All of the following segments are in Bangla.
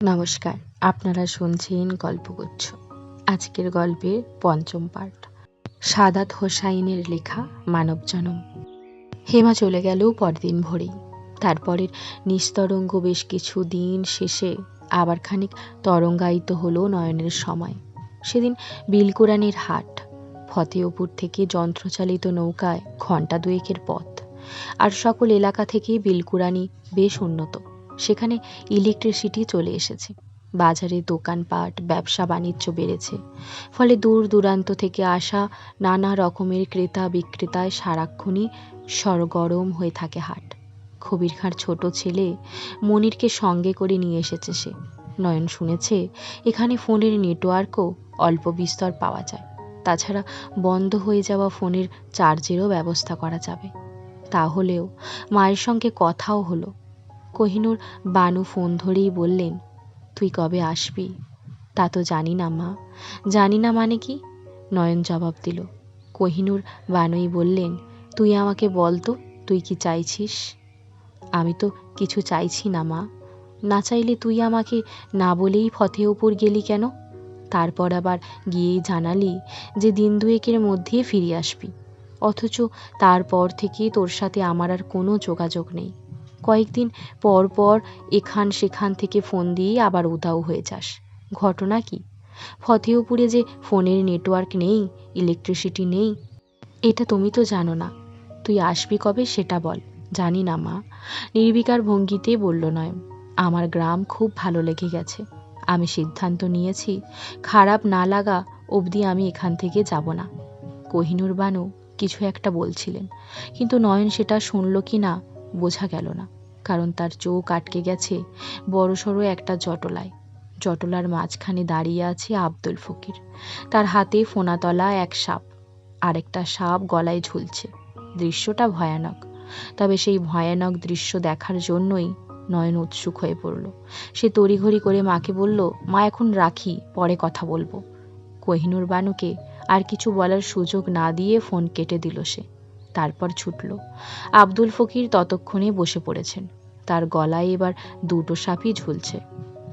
নমস্কার, আপনারা শুনছেন গল্পগুচ্ছ। আজকের গল্পের পঞ্চম পার্ট, সাদাত হোসাইনের লেখা মানবজনম। হেমা চলে গেল পরদিন ভোরেই। তারপরের নিস্তরঙ্গ বেশ কিছু দিন শেষে আবার খানিক তরঙ্গায়িত হলো নয়নের সময়। সেদিন বিলকুরানির হাট। ফতেহপুর থেকে যন্ত্রচালিত নৌকায় ঘণ্টা দুয়েকের পথ। আর সকল এলাকা থেকেই বিলকুরানি বেশ উন্নত। সেখানে ইলেকট্রিসিটি চলে এসেছে। বাজারে দোকানপাট, ব্যবসা বাণিজ্য বেড়েছে। ফলে দূর দূরান্ত থেকে আসা নানা রকমের ক্রেতা বিক্রেতায় সারাক্ষণই সরগরম হয়ে থাকে হাট। কবির খাঁর ছোট ছেলে মনিরকে সঙ্গে করে নিয়ে এসেছে সে। নয়ন শুনেছে এখানে ফোনের নেটওয়ার্কও অল্প বিস্তর পাওয়া যায়। তাছাড়া বন্ধ হয়ে যাওয়া ফোনের চার্জেরও ব্যবস্থা করা যাবে। তাহলেও মায়ের সঙ্গে কথাও হলো। কোহিনূর বানু ফোন ধরেই বললেন, তুই কবে আসবি? তা তো জানি না মা। জানি না মানে কি? নয়ন জবাব দিল। কোহিনূর বানুই বললেন, তুই আমাকে বল তো, তুই কি চাইছিস? আমি তো কিছু চাইছি না মা। না চাইলে তুই আমাকে না বলেই ফতেহপুর গেলি কেন? তারপর আবার গিয়েই জানালি যে দিন দুয়েকের মধ্যে ফিরে আসবি। অথচ তারপর থেকে তোর সাথে আমার আর কোনো যোগাযোগ নেই। কয়েকদিন পর পর এখান সেখান থেকে ফোন দিয়ে আবার উধাও হয়ে যাস। ঘটনা কি? ফতেহপুরে যে ফোনের নেটওয়ার্ক নেই, ইলেকট্রিসিটি নেই, এটা তুমি তো জানো না। তুই আসবি কবে সেটা বল। জানি না মা, নির্বিকার ভঙ্গিতে বলল নয়ন। আমার গ্রাম খুব ভালো লেগে গেছে। আমি সিদ্ধান্ত নিয়েছি খারাপ না লাগা অবধি আমি এখান থেকে যাব না। কোহিনূর বানু কিছু একটা বলছিলেন, কিন্তু নয়ন সেটা শুনল কি না বোঝা গেল না। কারণ তার চোখ আটকে গেছে বড়সড় একটা জটলায়। জটলার মাঝখানে দাঁড়িয়ে আছে আব্দুল ফকির। তার হাতে ফোনাতলা এক সাপ, আরেকটা সাপ গলায় ঝুলছে। দৃশ্যটা ভয়ানক। তবে সেই ভয়ানক দৃশ্য দেখার জন্যই নয়ন উৎসুক হয়ে পড়ল। সে তড়িঘড়ি করে মাকে বলল, মা এখন রাখি, পরে কথা বলবো। কোহিনূর বানুকে আর কিছু বলার সুযোগ না দিয়ে ফোন কেটে দিল সে। তারপর ছুটল। আব্দুল ফকির ততক্ষণে বসে পড়েছেন। তার গলায় এবার দুটো সাপই ঝুলছে।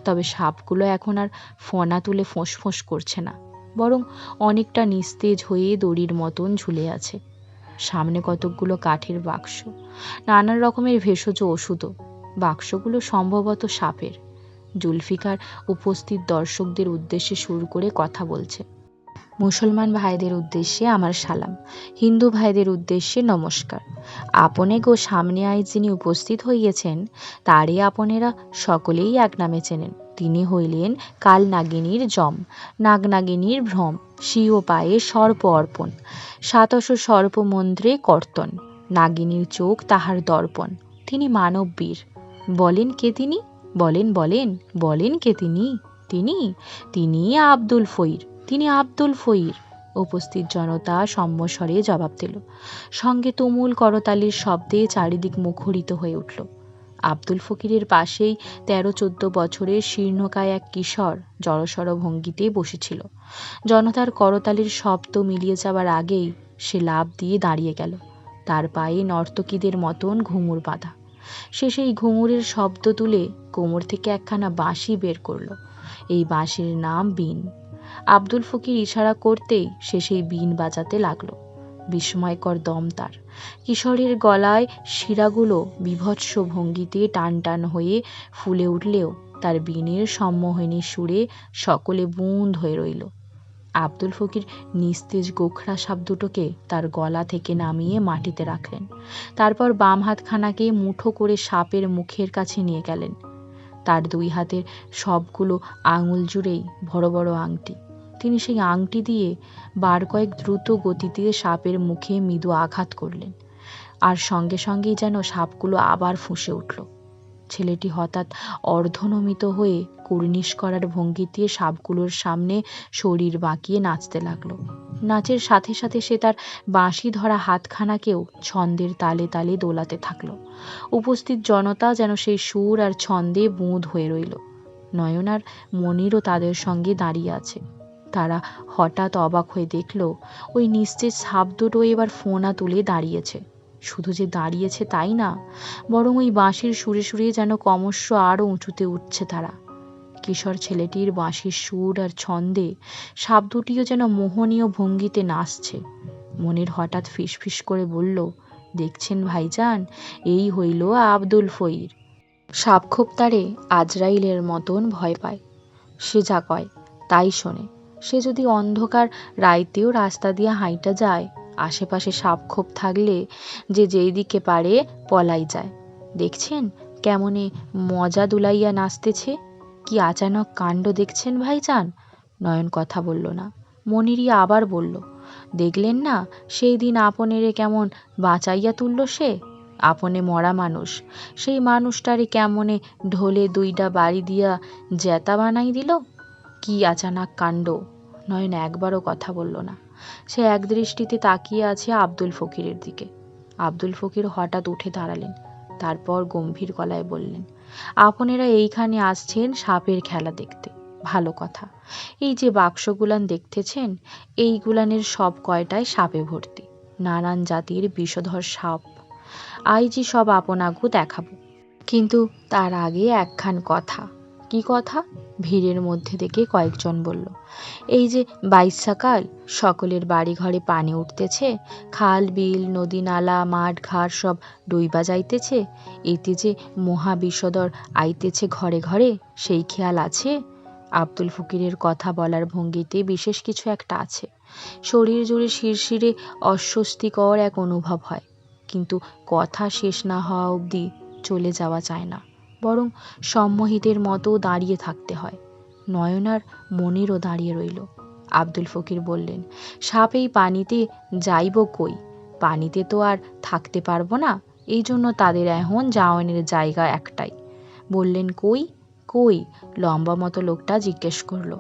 তবে সাপগুলো এখন আর ফনা তুলে ফোঁস করছে না, বরং অনেকটা নিস্তেজ হয়ে দড়ির মতন ঝুলে আছে। সামনে কতকগুলো কাঠের বাক্স, নানা রকমের ভেষজ ওষুধও। বাক্সগুলো সম্ভবত সাপের। জুলফিকার উপস্থিত দর্শকদের উদ্দেশ্যে সুর করে কথা বলছে। মুসলমান ভাইদের উদ্দেশ্যে আমার সালাম, হিন্দু ভাইদের উদ্দেশ্যে নমস্কার। আপনে গো সামনে আজ যিনি উপস্থিত হইয়াছেন, তারে আপনেরা সকলেই এক নামে চেনেন। তিনি হইলেন কাল নাগিনীর জম, নাগনাগিনীর ভ্রম, স্বীয় পায়ে সর্প অর্পণ, সাতশ সর্পমন্ত্রে কর্তন, নাগিনীর চোখ তাহার দর্পণ। তিনি মানববীর। বলেন কে তিনি? বলেন বলেন বলেন কে তিনি? তিনি তিনি আব্দুল ফকির। তিনি আব্দুল ফকির। উপস্থিত জনতা সম্মস্বরে জবাব দিল। সঙ্গে তুমুল করতালির শব্দে চারিদিক মুখরিত হয়ে উঠল। আব্দুল ফকিরের পাশেই 13-14 বছরের শীর্ণকায় এক কিশোর জড়সড় ভঙ্গিতে বসেছিল। জনতার করতালির শব্দ মিলিয়ে যাবার আগেই সে লাফ দিয়ে দাঁড়িয়ে গেল। তার পায়ে নর্তকীদের মতন ঘুঙুর বাঁধা। সে সেই ঘুঙুরের শব্দ তুলে কোমর থেকে একখানা বাঁশি বের করল। এই বাঁশির নাম বিন। আব্দুল ফকির ইশারা করতেই সে সেই বিন বাজাতে লাগলো। বিস্ময়কর দম তার। কিশোরের গলায় শিরাগুলো বিভৎস ভঙ্গিতে টান টান হয়ে ফুলে উঠলেও তার বিনের সম্মোহিনী সুরে সকলে বুঁদ হয়ে রইল। আব্দুল ফকির নিস্তেজ গোখরা সাপ দুটোকে তার গলা থেকে নামিয়ে মাটিতে রাখলেন। তারপর বাম হাতখানাকে মুঠো করে সাপের মুখের কাছে নিয়ে গেলেন। তার দুই হাতের সবগুলো আঙুল জুড়েই বড় বড় আংটি। তিনি সেই আংটি দিয়ে বার কয়েক দ্রুত গতিতে সাপের মুখে মৃদু আঘাত করলেন। আর সঙ্গে সঙ্গেই যেন সাপগুলো আবার ফুঁসে উঠল। ছেলেটি হঠাৎ অর্ধনমিত হয়ে কুর্নিশ করার ভঙ্গিতে সাপগুলোর সামনে শরীর বাঁকিয়ে নাচতে লাগলো। নাচের সাথে সাথে সে তার বাঁশি ধরা হাতখানাকেও ছন্দের তালে তালে দোলাতে থাকলো। উপস্থিত জনতা যেন সেই সুর আর ছন্দে বুঁদ হয়ে রইল। নয়ন আর মনিরও তাদের সঙ্গে দাঁড়িয়ে আছে। তারা হঠাৎ অবাক হয়ে দেখল ওই নিস্তেজ সাপ দুটো এবার ফোনা তুলে দাঁড়িয়েছে। শুধু যে দাঁড়িয়েছে তাই না, বরং ওই বাঁশির সুরে সুরে যেন ক্রমশ আরও উঁচুতে উঠছে তারা। কিশোর ছেলেটির বাঁশির সুর আর ছন্দে সাপ দুটিও যেন মোহনীয় ভঙ্গিতে নাচছে। মনির হঠাৎ ফিসফিস করে বলল, দেখছেন ভাইজান, এই হইল আব্দুল ফকির। সাপ খুব তারে আজরাইলের মতন ভয় পায়। সে যা কয় তাই শোনে। সে যদি অন্ধকার রাইতেও রাস্তা দিয়ে হাইটা যায়, আশেপাশে সাপ খোপ থাকলে যে যেই দিকে পারে পলাই যায়। দেখছেন কেমনে মজা দুলাইয়া নাচতেছে? কি আচানক কাণ্ড দেখছেন ভাইজান? নয়ন কথা বলল না। মনিরই আবার বলল, দেখলেন না সেই দিন আপনেরে কেমন বাঁচাইয়া তুলল সে? আপনে মরা মানুষ, সেই মানুষটারে কেমনে ঢোলে দুইটা বাড়ি দিয়া জেতা বানাই দিল। কি আচানক কাণ্ড! নয়ন একবারও কথা বলল না। সে একদৃষ্টিতে তাকিয়ে আছে আব্দুল ফকিরের দিকে। আব্দুল ফকির হঠাৎ উঠে দাঁড়ালেন। তারপর গম্ভীর গলায় বললেন, আপনেরা এইখানে আসছেন সাপের খেলা দেখতে, ভালো কথা। এই যে বাক্সগুলান দেখতেছেন, এইগুলানের সব কয়টায় সাপে ভর্তি, নানান জাতির বিষধর সাপ। আইজি সব আপনাগো দেখাবো। কিন্তু তার আগে একখান কথা। কি কথা? ভিড়ের মধ্যে থেকে কয়েকজন বলল, এই যে 22 সকাল সকলের বাড়ি ঘরে পানি উঠতেছে, খাল বিল নদী নালা মাঠ ঘাট সব ডুইবা যাইতেছে, এতে যে মহা বিষদর আইতেছে ঘরে ঘরে, সেই খেয়াল আছে? আব্দুল ফকিরের কথা বলার ভঙ্গিতে বিশেষ কিছু একটা আছে। শরীর জুড়ে শিরশিরে অস্বস্তিকর এক অনুভব হয়, কিন্তু কথা শেষ না হওয়া অবধি চলে যাওয়া যায় না, বরং সম্মোহিতের মতো দাঁড়িয়ে থাকতে হয়। নয়ন আর মনিরও দাঁড়িয়ে রইল। আব্দুল ফকির বললেন, সাপ এই পানিতে যাইব কই? পানিতে তো আর থাকতে পারবো না, এই জন্য তাদের এখন যাওয়ানের জায়গা একটাই। বললেন, কই? কই? লম্বা মতো লোকটা জিজ্ঞেস করল।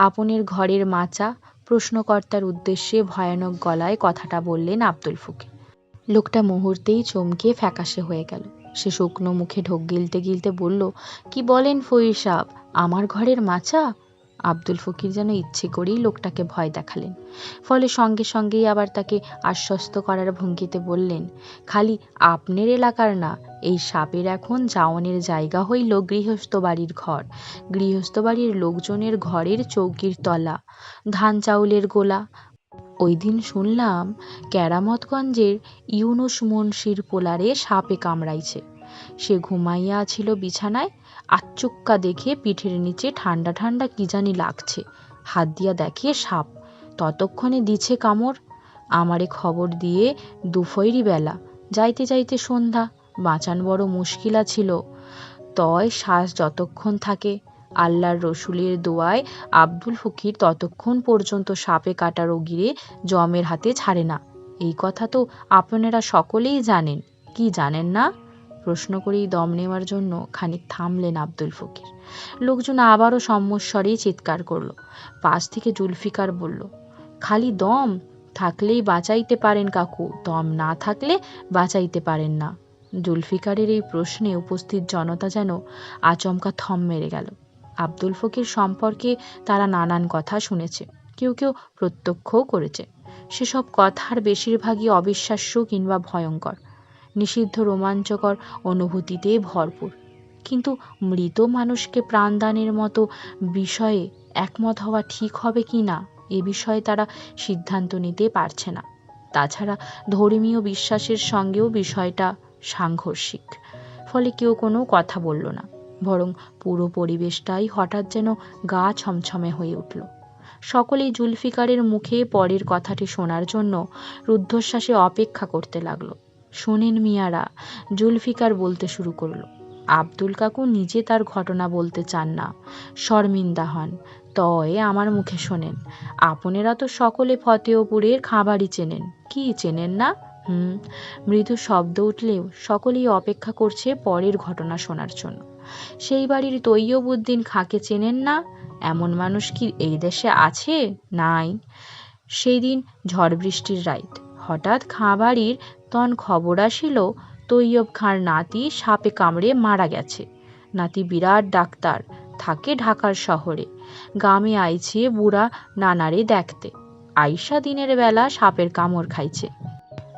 আপনের ঘরের মাচা? প্রশ্নকর্তার উদ্দেশ্যে ভয়ানক গলায় কথাটা বললেন আব্দুল ফকির। লোকটা মুহূর্তেই চমকে ফ্যাকাশে হয়ে গেল। সে শুকনো মুখে ঢোক গিলতে গিলতে বলল, কি বলেন ফকির সাহেব, আমার ঘরের মাচা? আব্দুল ফকির যেন ইচ্ছে করেই লোকটাকে ভয় দেখালেন। ফলে সঙ্গে সঙ্গেই আবার তাকে আশ্বস্ত করার ভঙ্গিতে বললেন, খালি আপনার এলাকার না, এই সাপের এখন যাওয়ানের জায়গা হইল গৃহস্থ বাড়ির ঘর, গৃহস্থ বাড়ির লোকজনের ঘরের চৌকির তলা, ধান চাউলের গোলা। ওই দিন শুনলাম কেরামতগঞ্জের ইউনুস মুন্সির পোলারে সাপে কামড়াইছে। সে ঘুমাইয়া ছিল বিছানায়, আচমকা দেখে পিঠের নিচে ঠান্ডা ঠান্ডা কি জানি লাগছে, হাত দিয়া দেখে সাপ, ততক্ষণে দিছে কামড়। আমারে খবর দিয়ে দুফইরি বেলা, যাইতে যাইতে সন্ধ্যা, বাঁচান বড় মুশকিলা ছিল। তয় শ্বাস যতক্ষণ থাকে, আল্লাহর রসুলের দোয়ায় আব্দুল ফকির ততক্ষণ পর্যন্ত সাপে কাটা রোগীরে জমের হাতে ছাড়ে না। এই কথা তো আপনারা সকলেই জানেন, কি জানেন না? প্রশ্ন করেই দম নেওয়ার জন্য খানিক থামলেন আব্দুল ফকির। লোকজন আবারও সম্মস্বরেই চিৎকার করল। পাশ থেকে জুলফিকার বলল, খালি দম থাকলেই বাঁচাইতে পারেন কাকু, দম না থাকলে বাঁচাইতে পারেন না। জুলফিকারের এই প্রশ্নে উপস্থিত জনতা যেন আচমকা থম মেরে গেল। আব্দুল ফকির সম্পর্কে তারা নানান কথা শুনেছে, কেউ কেউ প্রত্যক্ষও করেছে। সেসব কথার বেশিরভাগই অবিশ্বাস্য কিংবা ভয়ঙ্কর, নিষিদ্ধ রোমাঞ্চকর অনুভূতিতে ভরপুর। কিন্তু মৃত মানুষকে প্রাণদানের মতো বিষয়ে একমত হওয়া ঠিক হবে কি না, এ বিষয়ে তারা সিদ্ধান্ত নিতে পারছে না। তাছাড়া ধর্মীয় বিশ্বাসের সঙ্গেও বিষয়টা সাংঘর্ষিক। ফলে কেউ কোনো কথা বলল না, বরং পুরো পরিবেশটাই হঠাৎ যেন গা ছমছমে হয়ে উঠল। সকলেই জুলফিকারের মুখে পরের কথাটি শোনার জন্য রুদ্ধশ্বাসে অপেক্ষা করতে লাগলো। শোনেন মিয়ারা, জুলফিকার বলতে শুরু করলো, আব্দুল কাকু নিজে তার ঘটনা বলতে চান না, শর্মিন্দা হন, তয় আমার মুখে শোনেন। আপনারা তো সকলে ফতেহপুরের খাবারই চেনেন, কি চেনেন না? মৃদু শব্দ উঠলেও সকলেই অপেক্ষা করছে পরের ঘটনা শোনার জন্য। সেই বাড়ির তৈয়বউদ্দিন খাঁকে চেনেন না? এমন মানুষ কি এই দেশে আছে? নাই। সেই দিন ঝড় বৃষ্টির রাইত হঠাৎ খাঁ বাড়ির তন খবর আসিল তৈয়ব খাঁর নাতি সাপে কামড়ে মারা গেছে। নাতি বিরাট ডাক্তার, থাকে ঢাকার শহরে। গ্রামে আইছে বুড়া নানারে দেখতে, আইসা দিনের বেলা সাপের কামড় খাইছে।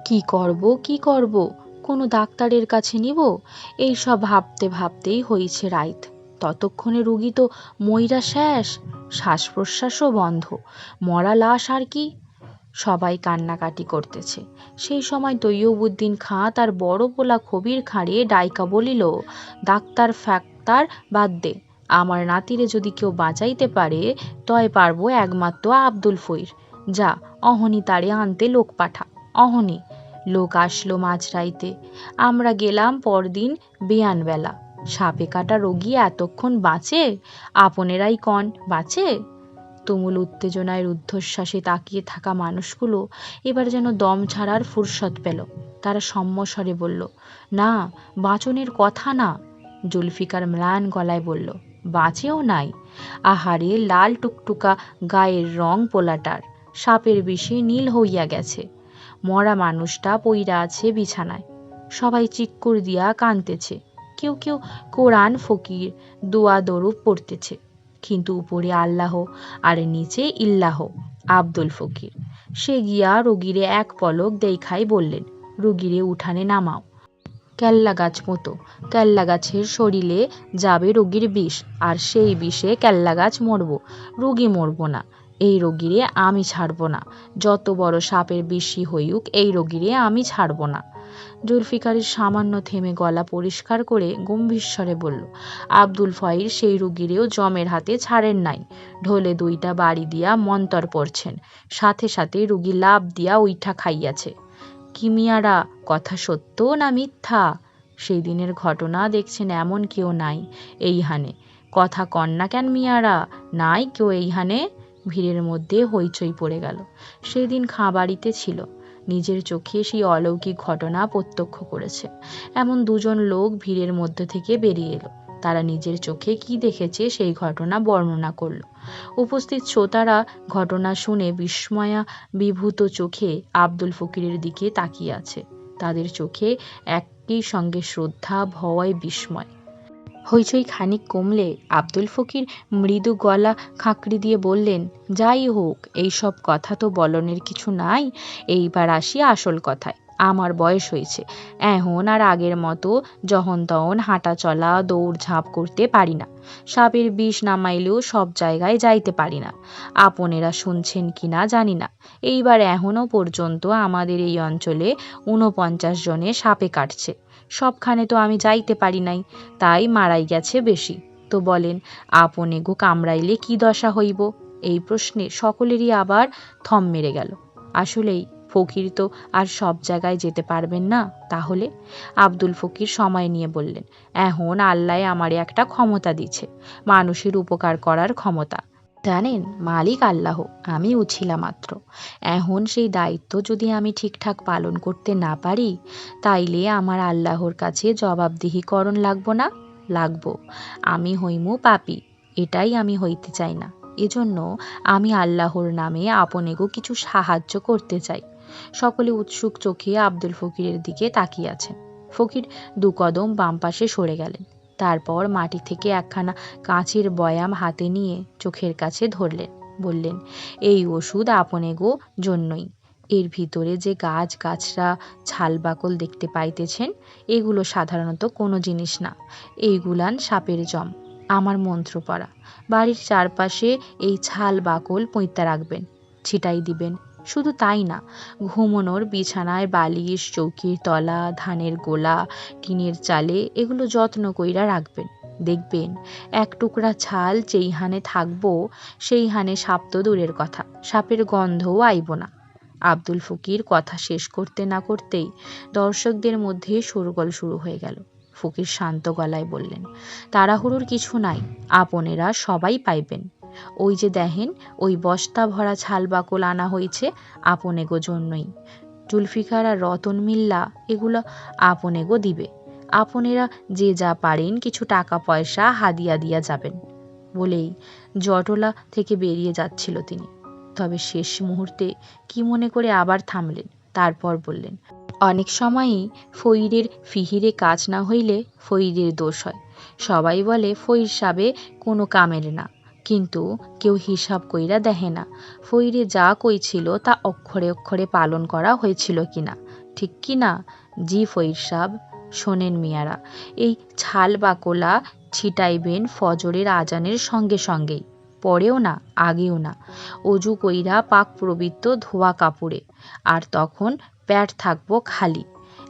কি করব কি করব, কোনো ডাক্তারের কাছে নিব, এই সব ভাবতে ভাবতেই হইছে রাইত। ততক্ষণে রুগী তো মইরা শেষ, শ্বাস প্রশ্বাসও বন্ধ, মরা লাশ আর কি। সবাই কান্নাকাটি করতেছে। সেই সময় তৈয়বউদ্দিন খাঁ তার বড় পোলা খবির খাঁড়ে ডাইকা বলিল, ডাক্তার ফ্যাক্তার বাদ দে, আমার নাতিরে যদি কেউ বাঁচাইতে পারে তয় পারবো একমাত্র আব্দুল ফইর। যা অহনি তারে আনতে লোক পাঠা। অহনি। লোক আসলো মাঝরাইতে। আমরা গেলাম পরদিন বেয়ানবেলা। সাপে কাটা রোগী এতক্ষণ বাঁচে? আপনেরাই কন বাঁচে? তুমুল উত্তেজনায় রুদ্ধশ্বাসে তাকিয়ে থাকা মানুষগুলো এবার যেন দম ছাড়ার ফুরসত পেল। তারা সম্মস্বরে বলল, না, বাঁচনের কথা না। জুলফিকার ম্লান গলায় বলল, বাঁচেও নাই। আহারে, লাল টুকটুকা গায়ের রং পোলাটার, সাপের বিষে নীল হইয়া গেছে। মরা মানুষটা পইরা আছে বিছানায়। সবাই চিক্কুর দিয়া কানতেছে। কেউ কেউ কোরআন ফকির দোয়া দরুদ পড়তেছে। কিন্তু উপরে আল্লাহ আর নিচে ইল্লাহ। আব্দুল ফকির সে গিয়া রোগীরে এক পলক দেখাই বললেন, রুগীরে উঠানে নামাও। কেল্লা গাছ মতো কেল্লা গাছের শরীরে যাবে রোগীর বিষ, আর সেই বিষে কেল্লা গাছ মরব, রুগী মরব না। এই রোগীরে আমি ছাড়ব না, যত বড় সাপের বিষই হইউক এই রোগীরে আমি ছাড়ব না। জুলফিকারের সামান্য থেমে গলা পরিষ্কার করে গম্ভীরস্বরে বলল, আব্দুল ফয়ির সেই রুগীরেও জমের হাতে ছাড়েন নাই। ঢোলে 2টা বাড়ি দিয়া মন্তর পড়ছেন, সাথে সাথে রুগী লাভ দিয়া উইঠা খাইয়াছে। কি মিয়ারা, কথা সত্য না মিথ্যা? সেই দিনের ঘটনা দেখছেন এমন কেউ নাই এইহানে। কথা কন না কেন মিয়ারা? নাই কেউ এইহানে? ভিড়ের মধ্যে হইচই পড়ে গেল। সেদিন খাঁ বাড়িতে ছিল, নিজের চোখে সেই অলৌকিক ঘটনা প্রত্যক্ষ করেছে এমন 2জন লোক ভিড়ের মধ্যে থেকে বেরিয়ে এলো। তারা নিজের চোখে কি দেখেছে সেই ঘটনা বর্ণনা করল। উপস্থিত শ্রোতারা ঘটনা শুনে বিস্ময়া বিভূত চোখে আব্দুল ফকিরের দিকে তাকিয়ে আছে। তাদের চোখে একই সঙ্গে শ্রদ্ধা, ভয়, বিস্ময়। হইচই খানিক কমলে আব্দুল ফকির মৃদু গলা খাঁকড়ি দিয়ে বললেন, যাই হোক, এইসব কথা তো বলনের কিছু নাই। এইবার আসি আসল কথায়। আমার বয়স হয়েছে, এখন আর আগের মতো যখন তখন হাঁটা চলা দৌড়ঝাঁপ করতে পারি না। সাপের বিষ নামাইলেও সব জায়গায় যাইতে পারি না। আপনেরা শুনছেন কিনা জানি না, এইবার এখনো পর্যন্ত আমাদের এই অঞ্চলে 49 জনে সাপে কাটছে। সবখানে তো আমি যাইতে পারি নাই, তাই মারাই গেছে বেশি। তো বলেন, আপনে গো কামড়াইলে কি দশা হইব? এই প্রশ্নে সকলেরই আবার থম মেরে গেল। আসলেই ফকির তো আর সব জায়গায় যেতে পারবেন না। তাহলে? আব্দুল ফকির সময় নিয়ে বললেন, এখন আল্লাহ আমারে একটা ক্ষমতা দিছে, মানুষের উপকার করার ক্ষমতা। জানেন, মালিক আল্লাহ, আমি উছিলা মাত্র। এখন সেই দায়িত্ব যদি আমি ঠিকঠাক পালন করতে না পারি, তাইলে আমার আল্লাহর কাছে জবাবদিহিকরণ লাগবো না? লাগবো। আমি হইমু পাপী, এটাই আমি হইতে চাই না। এজন্য আমি আল্লাহর নামে আপনেগো কিছু সাহায্য করতে চাই। সকলে উৎসুক চোখে আব্দুল ফকিরের দিকে তাকিয়ে আছেন। ফকির 2 কদম বাম পাশে সরে গেলেন। তারপর মাটি থেকে একখানা কাঁচের বয়াম হাতে নিয়ে চোখের কাছে ধরলেন। বললেন, এই ওষুধ আপনেগো জন্যই। এর ভিতরে যে গাছ গাছরা ছাল বাকল দেখতে পাইতেছেন, এগুলো সাধারণত কোনো জিনিস না। এইগুলান সাপের জম। আমার মন্ত্র পড়া। বাড়ির চারপাশে এই ছাল বাকল পইত্যা রাখবেন, ছিটাই দিবেন। শুধু তাই না, ঘুমোনোর বিছানায় বালিশ, চৌকির তলা, ধানের গোলা, টিনের চালে এগুলো যত্ন কইরা রাখবেন। দেখবেন এক টুকরা ছাল যেইহানে থাকবো সেইহানে সাপ তো দূরের কথা, সাপের গন্ধও আইব না। আব্দুল ফকির কথা শেষ করতে না করতেই দর্শকদের মধ্যে শোরগোল শুরু হয়ে গেল। ফকির শান্ত গলায় বললেন, তাড়াহুড়োর কিছু নাই, আপনেরা সবাই পাইবেন। ওই যে দেখেন, ওই বস্তা ভরা ছাল বাকল আনা হয়েছে আপনেগো জন্যই। জুলফিকার আর রতন মিল্লা এগুলো আপনেগো দিবে। আপনেরা যে যা পারেন কিছু টাকা পয়সা হাদিয়া দিয়া যাবেন। বলেই জটলা থেকে বেরিয়ে যাচ্ছিল তিনি। তবে শেষ মুহূর্তে কি মনে করে আবার থামলেন। তারপর বললেন, অনেক সময়ই ফইরের ফিহিরে কাজ না হইলে ফইরের দোষ হয়। সবাই বলে ফইর সাবে কোনো কামের না, কিন্তু কেউ হিসাব কইরা দেখে না ফইরে যা কইছিল তা অক্ষরে অক্ষরে পালন করা হয়েছিল কিনা। ঠিক কি না? জি ফইর সাব। শোনেন মিয়ারা, এই ছাল বাকলা ছিটাইবেন ফজরের আজানের সঙ্গে সঙ্গেই, পরেও না, আগেও না। অজু কইরা পাক পবিত্র ধোয়া কাপড়ে, আর তখন পেট থাকবো খালি,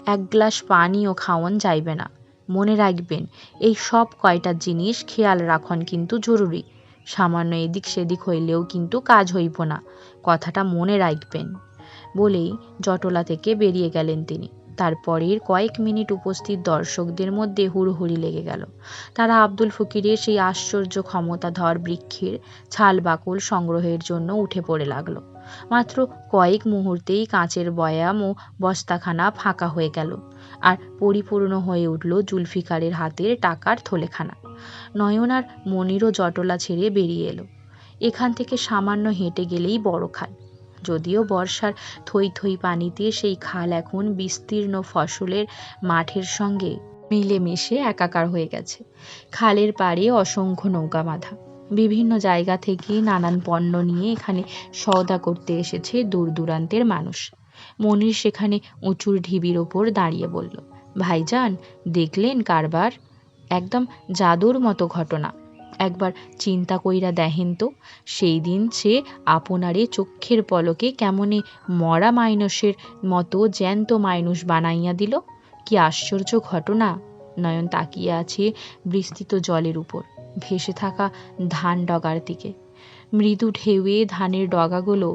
এক গ্লাস পানিও খাওয়ন যাইবে না। মনে রাখবেন, এই সব কয়টা জিনিস খেয়াল রাখন কিন্তু জরুরি। সামান্য এদিক সেদিক হইলেও কিন্তু কাজ হইব না, কথাটা মনে রাখবেন। বলেই জটলা থেকে বেরিয়ে গেলেন তিনি। তারপরের কয়েক মিনিট উপস্থিত দর্শকদের মধ্যে হুড়োহুড়ি লেগে গেল। তারা আব্দুল ফকিরের সেই আশ্চর্য ক্ষমতাধর বৃক্ষের ছাল বাকল সংগ্রহের জন্য উঠে পড়ে লাগলো। মাত্র কয়েক মুহূর্তেই কাঁচের বয়াম ও বস্তাখানা ফাঁকা হয়ে গেল, আর পরিপূর্ণ হয়ে উঠল জুলফিকারের হাতের টাকার থলেখানা। নয়ন আর মনিরও জটলা ছেড়ে বেরিয়ে এলো। এখান থেকে সামান্য হেঁটে গেলেই বড় খাল। যদিও বর্ষার থই থই পানিতে সেই খাল এখন বিস্তীর্ণ ফসলের মাঠের সঙ্গে মিলেমিশে একাকার হয়ে গেছে। খালের পাড়ে অসংখ্য নৌকা বাঁধা। বিভিন্ন জায়গা থেকে নানান পণ্য নিয়ে এখানে সওদা করতে এসেছে দূর দূরান্তের মানুষ। মনির সেখানে উঁচুর ঢিবির ওপর দাঁড়িয়ে বলল, ভাইজান, দেখলেন কারবার? একদম জাদুর মতো ঘটনা। একবার চিন্তা কইরা দেখেন তো, সেই দিন সে আপনারে চক্ষের পলকে কেমনে মরা মাইনষের মতো জ্যান্ত মাইনুষ বানাইয়া দিল। কি আশ্চর্য ঘটনা! নয়ন তাকিয়ে আছে বিস্তৃত জলের উপর ভেসে থাকা ধান ডগার দিকে। মৃদু ঢেউয়ে ধানের ডগাগুলো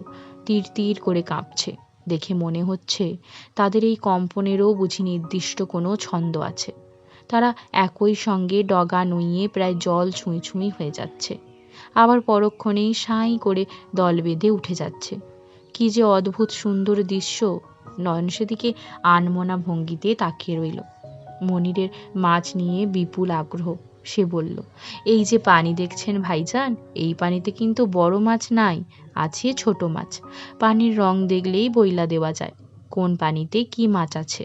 তীর তীর করে কাঁপছে। দেখে মনে হচ্ছে তাদের এই কম্পনেরও বুঝি নির্দিষ্ট কোনো ছন্দ আছে। তারা একই সঙ্গে ডগা নুইয়ে প্রায় জল ছুঁই ছুঁই হয়ে যাচ্ছে, আবার পরক্ষণেই সাঁই করে দল বেঁধে উঠে যাচ্ছে। কি যে অদ্ভুত সুন্দর দৃশ্য! নয়ন সেদিকে আনমনা ভঙ্গিতে তাকিয়ে রইল। মনিরের মাছ নিয়ে বিপুল আগ্রহ। সে বলল, এই যে পানি দেখছেন ভাইজান, এই পানিতে কিন্তু বড় মাছ নাই, আছে ছোট মাছ। পানির রং দেখলেই বইলা দেওয়া যায় কোন পানিতে কি মাছ আছে।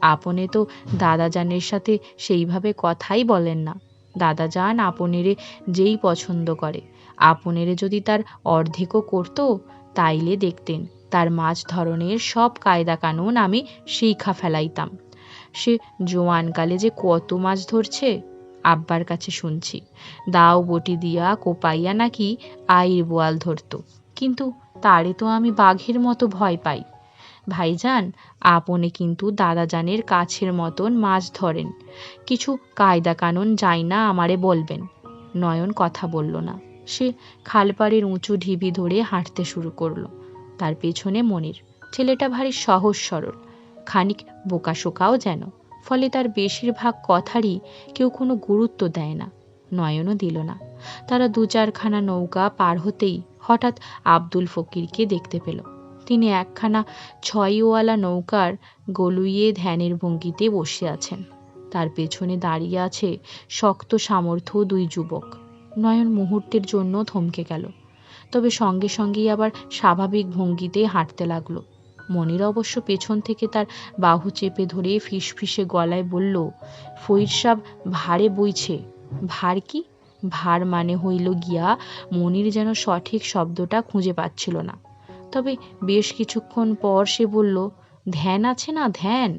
আপনে তো দাদাজানের সাথে সেইভাবে কথাই বলেন না। দাদাজান আপনেরে যেই পছন্দ করে, আপনেরে যদি তার অর্ধেকও করতো, তাইলে দেখতেন তার মাছ ধরনের সব কায়দা কানুন আমি শিখা ফেলাইতাম। সে জোয়ানকালে যে কত মাছ ধরছে, আব্বার কাছে শুনছি। দাও বটি দিয়া কোপাইয়া নাকি আইর বোয়াল ধরতো, কিন্তু তারে তো আমি বাঘের মতো ভয় পাই। ভাইজান, আপনি কিন্তু দাদাজানের কাছের মতন মাছ ধরেন, কিছু কায়দা কানুন যাই না আমারে বলবেন। নয়ন কথা বলল না। সে খালপাড়ের উঁচু ঢিবি ধরে হাঁটতে শুরু করলো। তার পেছনে মনির। ছেলেটা ভারী সহজ সরল, খানিক বোকাশোকাও যেন, ফলে তার বেশিরভাগ কথারই কেউ কোনো গুরুত্ব দেয় না। নয়নও দিল না। তারা দু চারখানা নৌকা পার হতেই হঠাৎ আব্দুল ফকিরকে দেখতে পেল। তিনি একখানা ছয়ওয়ালা নৌকার গলুইয়ে ধ্যানের ভঙ্গিতে বসে আছেন। তার পেছনে দাঁড়িয়ে আছে শক্ত সামর্থ্য দুই যুবক। নয়ন মুহূর্তের জন্য থমকে গেল, তবে সঙ্গে সঙ্গেই আবার স্বাভাবিক ভঙ্গিতে হাঁটতে লাগলো। মনির অবশ্য পেছন থেকে তার বাহু চেপে ধরে ফিসফিসে গলায় বলল, ফইর সাব ভারে বইছে। ভার কি? ভার মানে হইল গিয়া, মনির যেন সঠিক শব্দটা খুঁজে পাচ্ছিল না। তবে বেশ কিছুক্ষণ পর সে বলল, ধ্যান আছে না, ধ্যান।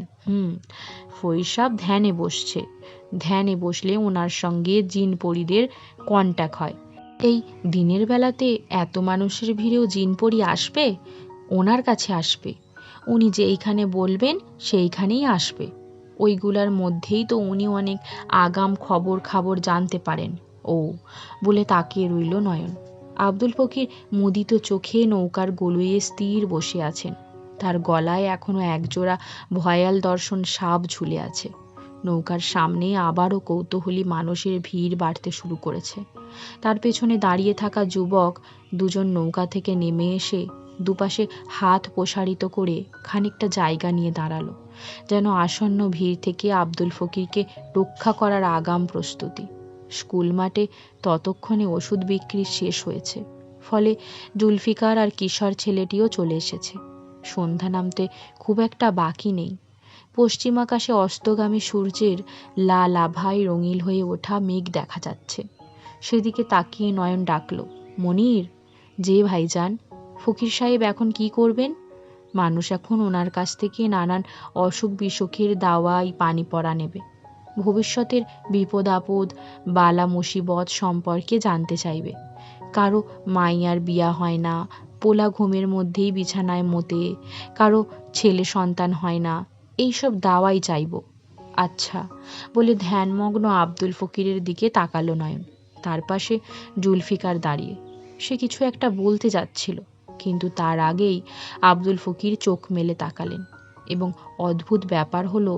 ফইর সাব ধ্যানে বসছে। ধ্যানে বসলে ওনার সঙ্গে জিন পরীদের কন্ট্যাক্ট হয়। এই দিনের বেলাতে এত মানুষের ভিড়েও জিন পরী আসবে? ওনার কাছে আসবে। উনি যেইখানে বলবেন সেইখানেই আসবে। ওইগুলার মধ্যেই তো উনি অনেক আগাম খবর জানতে পারেন। ও, বলে তাকিয়ে রইল নয়ন। আব্দুল ফকির মুদিত চোখে নৌকার গলুইয়ে স্থির বসে আছেন। তার গলায় এখনো একজোড়া ভয়াল দর্শন সাপ ঝুলে আছে। নৌকার সামনে আবারও কৌতূহলী মানুষের ভিড় বাড়তে শুরু করেছে। তার পেছনে দাঁড়িয়ে থাকা যুবক দুজন নৌকা থেকে নেমে এসে দুপাশে হাত প্রসারিত করে খানিকটা জায়গা নিয়ে দাঁড়ালো, যেন আসন্ন ভিড় থেকে আব্দুল ফকিরকে রক্ষা করার আগাম প্রস্তুতি। স্কুল মাঠে ততক্ষণে ওষুধ বিক্রি শেষ হয়েছে, ফলে জুলফিকার আর কিশোর ছেলেটিও চলে এসেছে। সন্ধ্যা নামতে খুব একটা বাকি নেই। পশ্চিম আকাশে অস্তগামী সূর্যের লাল আভায় রঙিল হয়ে ওঠা মেঘ দেখা যাচ্ছে। সেদিকে তাকিয়ে নয়ন ডাকল, মনির। যে ভাইজান, ফকির সাহেব এখন কি করবেন? মানুষ এখন ওনার কাছ থেকে নানান অসুখ বিসুখের দাওয়াই পানি পড়া নেবে। ভবিষ্যতের বিপদ আপদ, বালা মুসিবত সম্পর্কে জানতে চাইবে। কারো মাইয়ার বিয়া হয় না, পোলা ঘুমের মধ্যেই বিছানায় মতে, কারো ছেলে সন্তান হয় না, এইসব দাওয়াই চাইব। আচ্ছা, বলে ধ্যানমগ্ন আব্দুল ফকিরের দিকে তাকালো নয়ন। তার পাশে জুলফিকার দাঁড়িয়ে। সে কিছু একটা বলতে যাচ্ছিল, কিন্তু তার আগেই আব্দুল ফকির চোখ মেলে তাকালেন। এবং অদ্ভুত ব্যাপার হলো,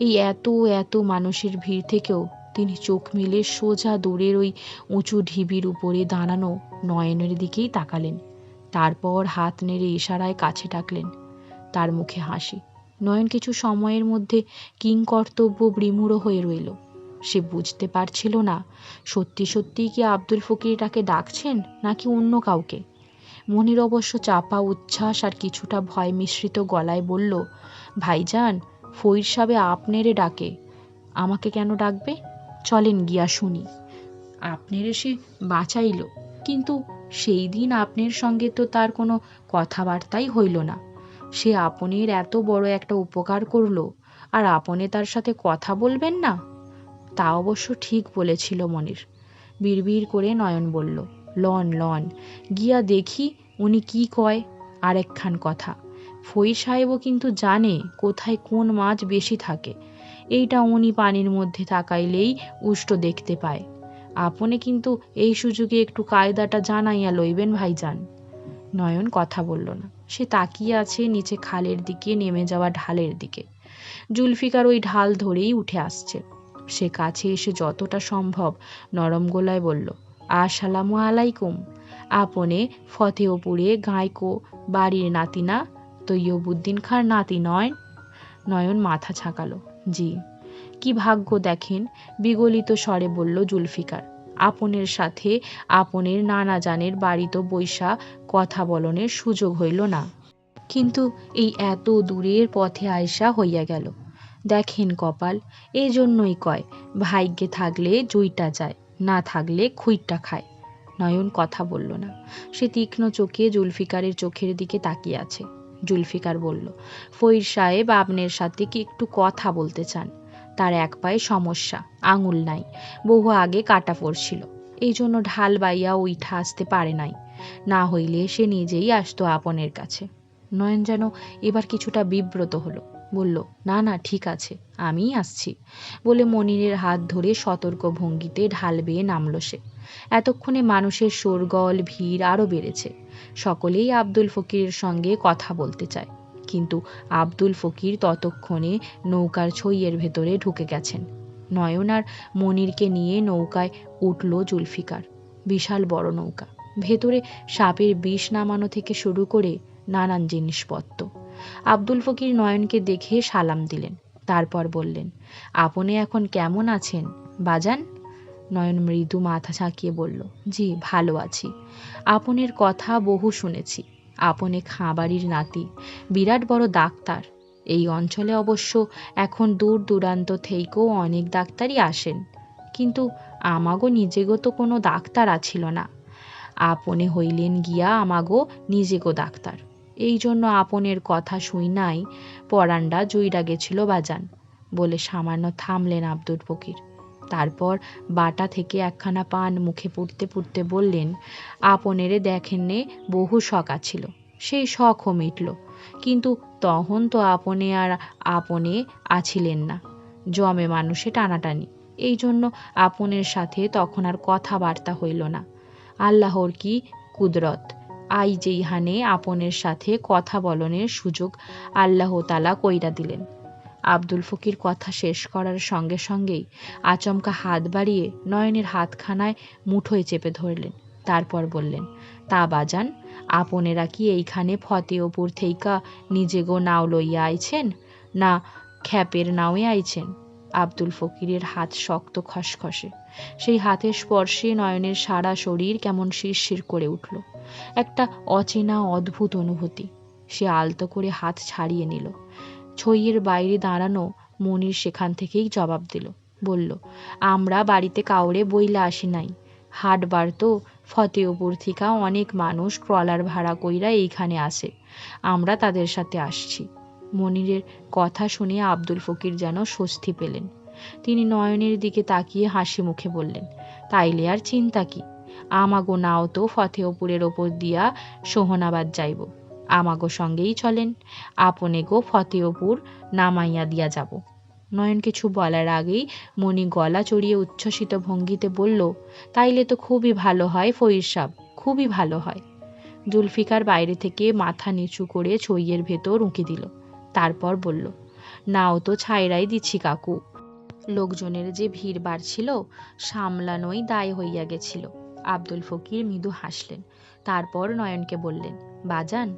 এই এত এত মানুষের ভিড় থেকেও তিনি চোখ মেলে সোজা দূরের ওই উঁচু ঢিবির উপরে দাঁড়ানো নয়নের দিকেই তাকালেন। তারপর হাত নেড়ে ইশারায় কাছে ডাকলেন। তার মুখে হাসি। নয়ন কিছু সময়ের মধ্যে কিংকর্তব্য বিমূঢ় হয়ে রইল। সে বুঝতে পারছিল না সত্যি সত্যিই কি আব্দুল ফকির তাকে ডাকছেন নাকি অন্য কাউকে। মনির অবশ্য চাপা উচ্ছ্বাস আর কিছুটা ভয় মিশ্রিত গলায় বলল, ভাইজান, ফইর সাহেব আপনেরে ডাকে। আমাকে কেন ডাকবে? চলেন গিয়া শুনি। আপনার এসে বাঁচাইল, কিন্তু সেই দিন আপনার সঙ্গে তো তার কোনো কথাবার্তাই হইল না। সে আপনের এত বড় একটা উপকার করল, আর আপনে তার সাথে কথা বলবেন না? তা অবশ্য ঠিক বলেছিল মনির। বিড়বিড় করে নয়ন বলল, লন লন, গিয়া দেখি উনি কি কয়। আর একখান কথা, ফইর সাহেবও কিন্তু জানে কোথায় কোন মাছ বেশি থাকে। এইটা উনি পানির মধ্যে তাকাইলেই উষ্ট দেখতে পায়। আপনি কিন্তু এই সুযোগে একটু কায়দাটা জানাইয়া লইবেন ভাইজান। নয়ন কথা বলল না। সে তাকিয়ে আছে নিচে খালের দিকে নেমে যাওয়া ঢালের দিকে। জুলফিকার ওই ঢাল ধরেই উঠে আসছে। সে কাছে এসে যতটা সম্ভব নরম গলায় বলল, আসসালামু আলাইকুম। আপনে ফতেহপুরে গায়কো বাড়ির নাতি না? তৈয়বুদ্দিন খাঁর নাতি নয়? নয়ন মাথা ঝাঁকালো। জি। কি ভাগ্য দেখেন, বিগলিত স্বরে বলল জুলফিকার। আপনের সাথে আপনের নানা জানের বাড়িতে বৈশা কথা বলনের সুযোগ হইল না, কিন্তু এই এত দূরের পথে আয়সা হইয়া গেল। দেখেন কপাল, এই জন্যই কয়, ভাগ্যে থাকলে জুইটা যায়, না থাকলে খুইটটা খায়। নয়ন কথা বলল না। সে তীক্ষ্ণ চোখে জুলফিকারের চোখের দিকে তাকিয়ে আছে। জুলফিকার বলল, ফইর সাহেব আপনার সাথে কি একটু কথা বলতে চান। তার এক পায়ে সমস্যা, আঙুল নাই, বহু আগে কাটা পড়ছিল, এই জন্য ঢাল বাইয়া উইঠা আসতে পারে নাই। না হইলে সে নিজেই আসতো আপনের কাছে। নয়ন যেন এবার কিছুটা বিব্রত হলো। বলল, না না, ঠিক আছে, আমিই আসছি, বলে মনিরের হাত ধরে সতর্ক ভঙ্গিতে ঢাল বেয়ে নামল সে। এতক্ষণে মানুষের শোরগোল ভিড় আরও বেড়েছে। সকলেই আব্দুল ফকিরের সঙ্গে কথা বলতে চায়, কিন্তু আব্দুল ফকির ততক্ষণে নৌকার ছইয়ের ভেতরে ঢুকে গেছেন। নয়ন আর মনিরকে নিয়ে নৌকায় উঠল জুলফিকার। বিশাল বড় নৌকা, ভেতরে সাপের বিষ নামানো থেকে শুরু করে নানান জিনিসপত্র। আব্দুল ফকির নয়নকে দেখে সালাম দিলেন, তারপর বললেন, আপনি এখন কেমন আছেন বাজান? নয়ন মৃদু মাথা ঝাঁকিয়ে বলল, জি ভালো আছি। আপনের কথা বহু শুনেছি। আপনি খাঁবাড়ির নাতি, বিরাট বড় ডাক্তার। এই অঞ্চলে অবশ্য এখন দূর দূরান্ত থেকেও অনেক ডাক্তারই আসেন, কিন্তু আমাগো নিজেগো তো কোনো ডাক্তার আছিল না। আপনে হইলেন গিয়া আমাগো নিজেগো ডাক্তার। এই জন্য আপনের কথা শুই নাই পরান্ডা জুইরা গেছিল বাজান, বলে সামান্য থামলেন আব্দুল ফকির। তারপর বাটা থেকে একখানা পান মুখে পুড়তে পুড়তে বললেন, আপনেরে দেখেননে বহু শখ আছিল, সেই শখও মিটল, কিন্তু তখন তো আপনে আর আপনে আছিলেন না, জমে মানুষে টানাটানি, এই জন্য আপনের সাথে তখন আর কথাবার্তা হইল না। আল্লাহর কি কুদরত, আই যেইহানে আপনের সাথে কথা বলনের সুযোগ আল্লাহ তালা কইরা দিলেন। আব্দুল ফকির কথা শেষ করার সঙ্গে সঙ্গেই আচমকা হাত বাড়িয়ে নয়নের হাতখানায় মুঠোয় চেপে ধরলেন। তারপর বললেন, তা বাজান, আপনেরা কি এইখানে ফতেহপুর থেইকা নিজেগো নাও লইয়া আইছেন, না খ্যাপের নাওয়ে আইছেন? আব্দুল ফকিরের হাত শক্ত খসখসে। সেই হাতের স্পর্শে নয়নের সারা শরীর কেমন শিরশির করে উঠল। একটা অচেনা অদ্ভুত অনুভূতি। সে আলতো করে হাত ছাড়িয়ে নিল। ছইয়ের বাইরে দাঁড়ানো মনির সেখান থেকেই জবাব দিল, বলল, আমরা বাড়িতে কাউরে বইলা আসি নাই, হাটবার তো ফতেহপুর থিকা অনেক মানুষ ট্রলার ভাড়া কইরা এইখানে আসে, আমরা তাদের সাথে আসছি। মনিরের কথা শুনে আব্দুল ফকির যেন স্বস্তি পেলেন। তিনি নয়নের দিকে তাকিয়ে হাসি মুখে বললেন, তাইলে আর চিন্তা কি, আমাগো নাও তো ফতেহপুরের ওপর দিয়া সোহনাবাদ যাইব, আমাগো সঙ্গেই চলেন, আপনে গো ফতেহপুর নামাইয়া দিয়া যাব। নয়ন কিছু বলার আগেই মণি গলা চড়িয়ে উচ্ছ্বসিত ভঙ্গিতে বলল, তাইলে তো খুবই ভালো হয় ফইর সাব, খুবই ভালো হয়। জুলফিকার বাইরে থেকে মাথা নিচু করে ছইয়ের ভেতর উঁকি দিল, তারপর বলল, নাও তো ছাইরাই দিচ্ছি কাকু। লোকজনের যে ভিড় বাড়ছিল, সামলানোই দায় হইয়া গেছিল। আব্দুল ফকির মৃদু হাসলেন, তারপর নয়নকে বললেন, বাজান,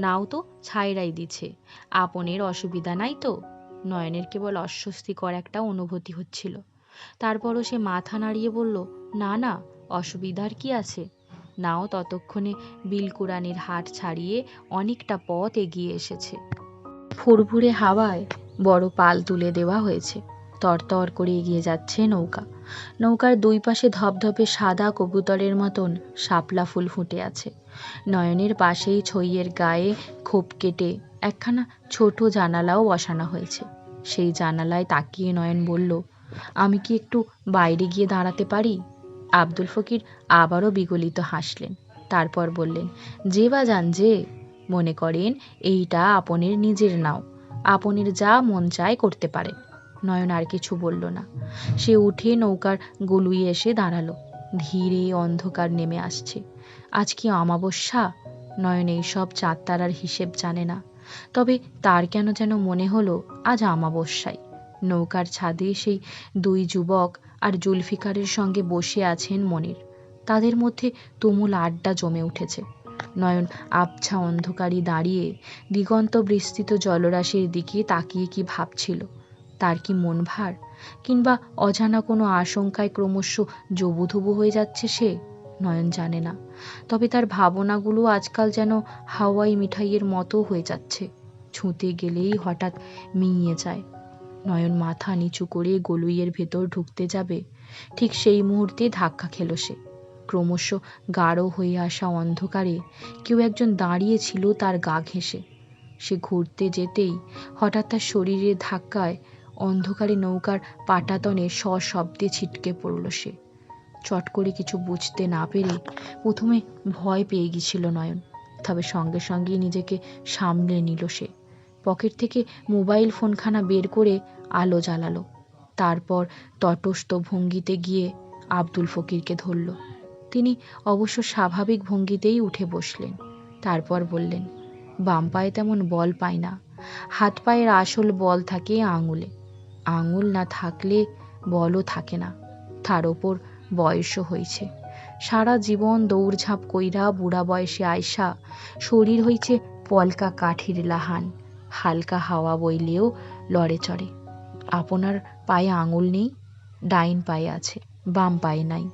নাও তো ছাইরাই দিছে, আপনের অসুবিধা নাই তো? নয়নের কেবল অস্বস্তিকর একটা অনুভূতি হচ্ছিল। তারপরও সে মাথা নাড়িয়ে বলল, না না, অসুবিধার কি আছে। নাও ততক্ষণে বিলকুরানির হাট ছাড়িয়ে অনেকটা পথ এগিয়ে এসেছে। ফুরফুরে হাওয়ায় বড় পাল তুলে দেওয়া হয়েছে। তরতর করে এগিয়ে যাচ্ছে নৌকা। নৌকার দুই পাশে ধপধপে সাদা কবুতরের মতন শাপলা ফুল ফুটে আছে। নয়নের পাশেই ছইয়ের গায়ে খোপ কেটে একখানা ছোট জানালাও বসানো হয়েছে। সেই জানালায় তাকিয়ে নয়ন বলল, আমি কি একটু বাইরে গিয়ে দাঁড়াতে পারি? আব্দুল ফকির আবারও বিগলিত হাসলেন, তারপর বললেন, যে বাজান যে, মনে করেন এইটা আপনের নিজের নাও, আপনের যা মন চায় করতে পারে। নয়ন আর কিছু বলল না। সে উঠে নৌকার গলুইয়ে এসে দাঁড়ালো। ধীরে অন্ধকার নেমে আসছে। আজ কি অমাবস্যা? নয়ন এইসব চাঁদ তারার হিসেব জানে না, তবে তার কেন যেন মনে হলো আজ অমাবস্যায়। নৌকার ছাদে সেই দুই যুবক আর জুলফিকারের সঙ্গে বসে আছেন মনির। তাদের মধ্যে তুমুল আড্ডা জমে উঠেছে। নয়ন আবছা অন্ধকারে দাঁড়িয়ে দিগন্ত বিস্তৃত জলরাশির দিকে তাকিয়ে কি ভাবছিল। তার কি মন ভার, কিংবা অজানা কোনো আশঙ্কায় ক্রমশ জবুথুবু হয়ে যাচ্ছে সে? নয়ন জানে না। তবে তার ভাবনাগুলো আজকাল যেন হাওয়াই মিঠাইয়ের মতো হয়ে যাচ্ছে, ছুঁতে গেলেই হঠাৎ মিইয়ে যায়। নয়ন মাথা নিচু করে গলুইয়ের ভেতর ঢুকতে যাবে, ঠিক সেই মুহূর্তে ধাক্কা খেল সে। ক্রমশ গাঢ় হয়ে আসা অন্ধকারে কেউ একজন দাঁড়িয়ে ছিল তার গা ঘেঁষে। সে ঘুরতে যেতেই হঠাৎ তার শরীরের ধাক্কায় অন্ধকারে নৌকার পাটাতনে সশব্দে ছিটকে পড়ল সে। চট করে কিছু বুঝতে না পেরে প্রথমে ভয় পেয়ে গিয়েছিল নয়ন, তবে সঙ্গে সঙ্গে নিজেকে সামলে নিল সে। পকেট থেকে মোবাইল ফোনখানা বের করে আলো জ্বালালো। তারপর তটস্থ ভঙ্গিতে গিয়ে আব্দুল ফকিরকে ধরল। তিনি অবশ্য স্বাভাবিক ভঙ্গিতেই উঠে বসলেন। তারপর বললেন, বাম পায়ে তেমন বল পায় না, হাত পায়ের আসল বল থাকে আঙুলে, আঙুল না থাকলে বলও থাকে না। তার ওপর বয়সও হয়েছে, সারা জীবন দৌড়ঝাঁপ কইরা বুড়া বয়সে আইসা শরীর হইছে পলকা কাঠির লাহান, হালকা হাওয়া বইলেও লড়ে চড়ে। আপনার পায়ে আঙুল নেই? ডাইন পায়ে আছে, বাম পায়ে নাই,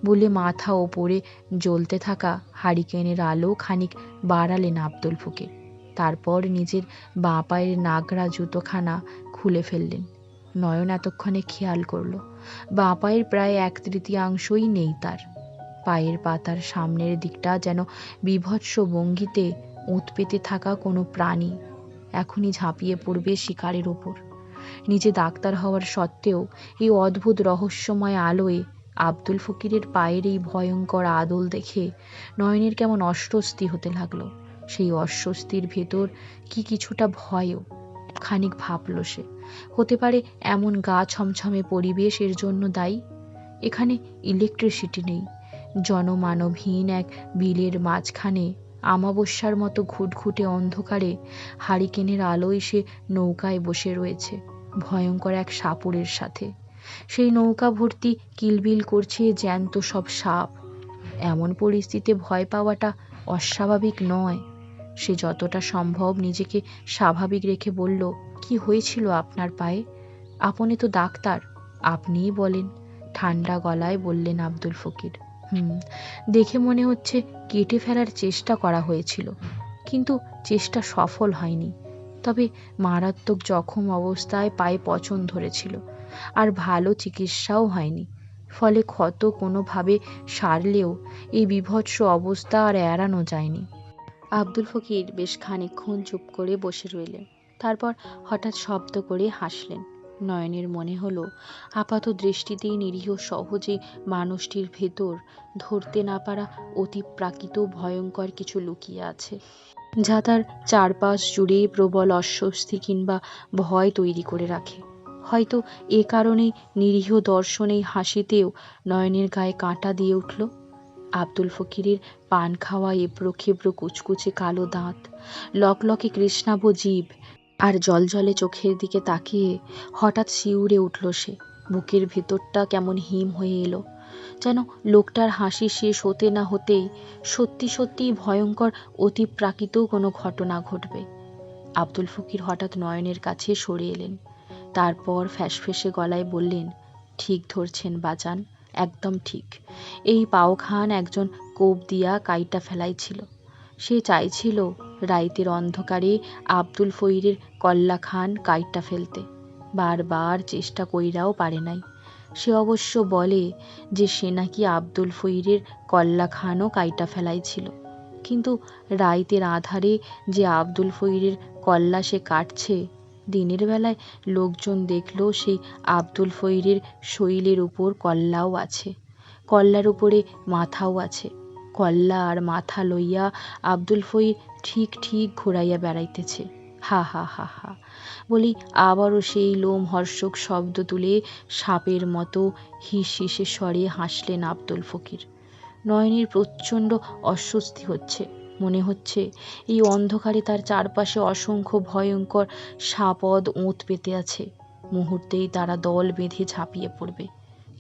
বলে মাথা ওপরে জ্বলতে থাকা হারিকেনের আলো খানিক বাড়ালেন আব্দুল ফকির। তারপর নিজের বাঁ পায়ের নাগরা জুতোখানা খুলে ফেললেন। নয়ন এতক্ষণে খেয়াল করল, বাঁ পায়ের প্রায় 1/3 নেই তার। পায়ের পাতার সামনের দিকটা যেন বীভৎস ভঙ্গিতে ওঁত পেতে থাকা কোনো প্রাণী এখনই ঝাঁপিয়ে পড়বে শিকারের ওপর। নিজে ডাক্তার হওয়ার সত্ত্বেও এই অদ্ভুত রহস্যময় আলোয় আব্দুল ফকিরের পায়ের এই ভয়ঙ্কর আদল দেখে নয়নের কেমন অস্বস্তি হতে লাগলো। সেই অস্বস্তির ভেতর কি কিছুটা ভয়ও। খানিক ভাবল সে, হতে পারে এমন গা ছমছমে পরিবেশ এর জন্য দায়ী। এখানে ইলেকট্রিসিটি নেই। জনমানবহীন এক বিলের মাঝখানে আমাবস্যার মতো ঘুটঘুটে অন্ধকারে হারিকেনের আলোয় সে নৌকায় বসে রয়েছে ভয়ঙ্কর এক সাপুড়ের সাথে। সেই নৌকা ভর্তি কিলবিল করছে জ্যান্ত সব সাপ। এমন পরিস্থিতিতে ভয় পাওয়াটা অস্বাভাবিক নয়। সে যতটা সম্ভব নিজেকে স্বাভাবিক রেখে বলল, কি হয়েছিল আপনার পায়ে? আপনি তো ডাক্তার, আপনিই বলেন, ঠান্ডা গলায় বললেন আব্দুল ফকির। দেখে মনে হচ্ছে কেটে ফেলার চেষ্টা করা হয়েছিল, কিন্তু চেষ্টা সফল হয়নি। তবে মারাত্মক জখম অবস্থায় পায়ে পচন ধরেছিল, আর ভালো চিকিৎসাও হয়নি। ফলে ক্ষত কোনোভাবে সারলেও এই বীভৎস অবস্থা আর এড়ানো যায়নি। আব্দুল ফকির বেশ খানিকক্ষণ চুপ করে বসে রইলেন। তারপর হঠাৎ শব্দ করে হাসলেন। নয়নের মনে হলো আপাত দৃষ্টিতেই নিরীহ সহজে মানুষটির ভেতর ধরতে না পারা অতিপ্রাকৃত ভয়ঙ্কর কিছু লুকিয়ে আছে, যা তার চারপাশ জুড়ে প্রবল অস্বস্তি কিংবা ভয় তৈরি করে রাখে। হয়তো এ কারণেই নিরীহ দর্শনেই হাসিতেও নয়নের গায়ে কাঁটা দিয়ে উঠল। আব্দুল ফকিরের পান খাওয়া এবড়ো খেবড়ো কুচকুচে কালো দাঁত, লকলকে কৃষ্ণাভ জিভ আর জলজলে চোখের দিকে তাকিয়ে হঠাৎ শিউরে উঠল সে। বুকের ভেতরটা কেমন হিম হয়ে এলো, যেন লোকটার হাসি শেষ হতে না হতেই সত্যি সত্যিই ভয়ঙ্কর অতিপ্রাকৃত কোনো ঘটনা ঘটবে। আব্দুল ফকির হঠাৎ নয়নের কাছে সরে এলেন। তারপর ফ্যাঁসফেঁসে গলায় বললেন, ঠিক ধরছেন বাজান, একদম ঠিক। এই পাওখান একজন কোপ দিয়া কাইটা ফেলাইছিল। সে চাইছিল রাইতের অন্ধকারে আব্দুল ফকিরের কল্লা খান কাইটা ফেলতে। বারবার চেষ্টা কইরাও পারে নাই। সে অবশ্য বলে যে সে নাকি আব্দুল ফকিরের কল্লা খানও কাইটা ফেলাইছিল, কিন্তু রাইতের আঁধারে যে আব্দুল ফকিরের কল্লা সে কাটছে, দিনের বেলায় লোকজন দেখল সেই আব্দুল ফকিরের শরীরের উপর কল্লাও আছে, কল্লার উপরে মাথাও আছে। কল্লা আর মাথা লইয়া আব্দুল ফকির ঠিক ঠিক ঘুরাইয়া বেড়াইতেছে। হা হা হা হা বলি আবারও সেই লোমহর্ষক শব্দ তুলে সাপের মতো হিস হিসে স্বরে হাসলেন আব্দুল ফকির। নয়নের প্রচণ্ড অস্বস্তি হচ্ছে। মনে হচ্ছে এই অন্ধকারে তার চারপাশে অসংখ্য ভয়ঙ্কর সাপদ ওঁত পেতে আছে। মুহূর্তেই তারা দল বেঁধে ঝাঁপিয়ে পড়বে।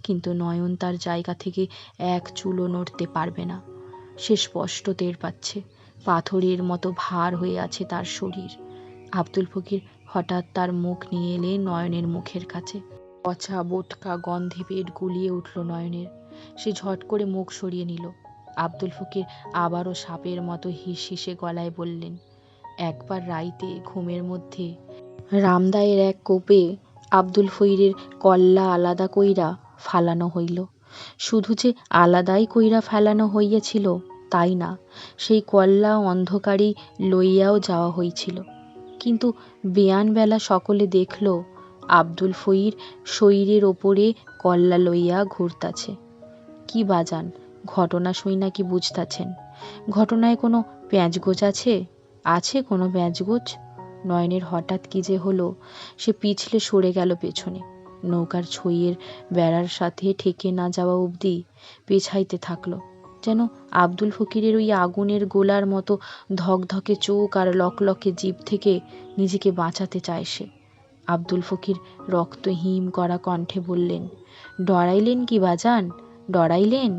কিন্তু নয়ন তার জায়গা থেকে এক চুলও নড়তে পারবে না। সে স্পষ্ট টের পাচ্ছে পাথরের মতো ভার হয়ে আছে তার শরীর। আব্দুল ফকির হঠাৎ তার মুখ নিয়ে এলে নয়নের মুখের কাছে। পচা বোটকা গন্ধে পেট গুলিয়ে উঠল নয়নের। সে ঝট করে মুখ সরিয়ে নিল। আব্দুল ফকির আবারও সাপের মতো হিস হিসে গলায় বললেন, একবার রাইতে ঘুমের মধ্যে রামদায়ের এক কোপে আব্দুল ফকিরের কল্লা আলাদা কইরা ফালানো হইল। শুধু যে আলাদাই কইরা ফেলানো হইয়াছিল তাই না, সেই কল্লা অন্ধকারেই লইয়াও যাওয়া হইছিল। কিন্তু বেয়ানবেলা সকলে দেখল আব্দুল ফকির শরীরের ওপরে কল্লা লইয়া ঘুরতাছে। কি বাজান, ঘটনা শুইনা কি বুঝতাছেন? ঘটনায় কোনো প্যাঁচগোছ আছে? আছে কোনো প্যাঁচগোছ? নয়নের হঠাৎ কি যে হলো, সে পিছলে সরে গেল পেছনে। নৌকার ছইয়ের বেড়ার সাথে ঠেকে না যাওয়া অবধি পেছাইতে থাকলো, যেন আব্দুল ফকিরের ওই আগুনের গোলার মতো ধকধকে চোখ আর লকলকে জিভ থেকে নিজেকে বাঁচাতে চায় সে। আব্দুল ফকির রক্তহিম করা কণ্ঠে বললেন, ডরাইলেন কি বাজান, ডরাইলেন?